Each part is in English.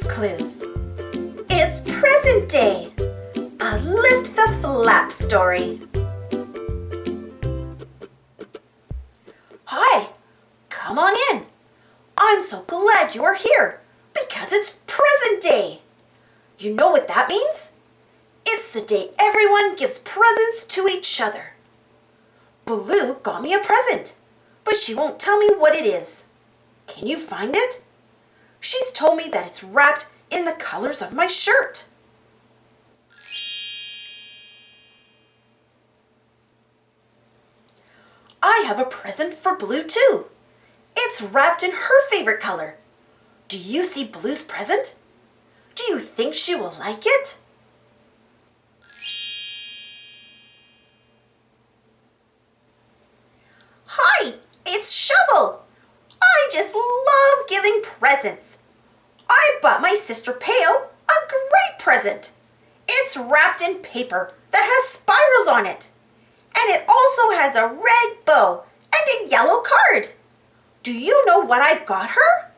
Clues. It's present day. A lift the flap story. Hi, come on in. I'm so glad you are here because it's present day. You know what that means? It's the day everyone gives presents to each other. Blue got me a present, but she won't tell me what it is. Can you find it? She's told me that it's wrapped in the colors of my shirt. I have a present for Blue too. It's wrapped in her favorite color. Do you see Blue's present? Do you think she will like it? Hi, it's Shovel. I just love giving presents. I bought my sister Pail a great present. It's wrapped in paper that has spirals on it. And it also has a red bow and a yellow card. Do you know what I got her?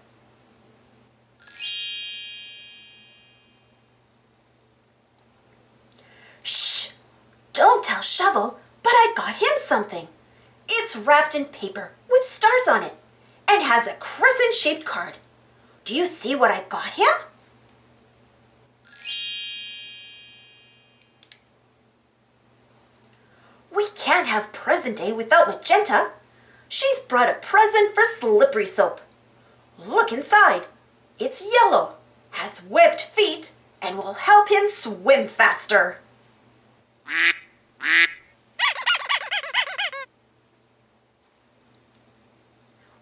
Shh! Don't tell Shovel, but I got him something. It's wrapped in paper with stars on it and has a crescent-shaped card. Do you see what I got him? We can't have present day without Magenta. She's brought a present for Slippery Soap. Look inside. It's yellow, has webbed feet, and will help him swim faster.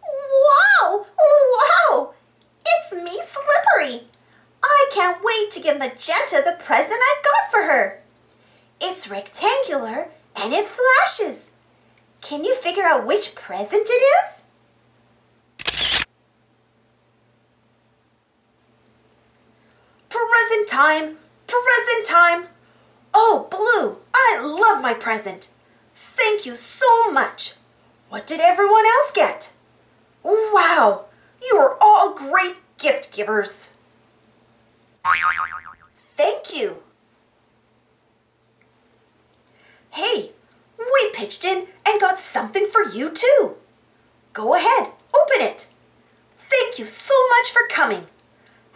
Wow! Wow! It's me, Slippery. I can't wait to give Magenta the present I got for her. It's rectangular and it flashes. Can you figure out which present it is? Present time! Present time! Oh, Blue, I love my present. Thank you so much. What did everyone else get? Wow, you are all great gift givers. Thank you. Hey, we pitched in and got something for you too. Go ahead, open it. Thank you so much for coming.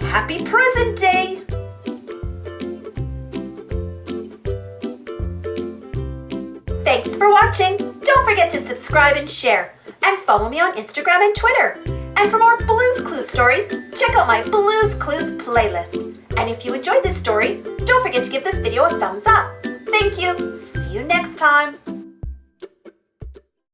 Happy Present Day! Thanks for watching. Don't forget to subscribe and share. And follow me on Instagram and Twitter. And for more Blue's Clues stories, check out my Blue's Clues playlist. And if you enjoyed this story, don't forget to give this video a thumbs up. Thank you. See you next time.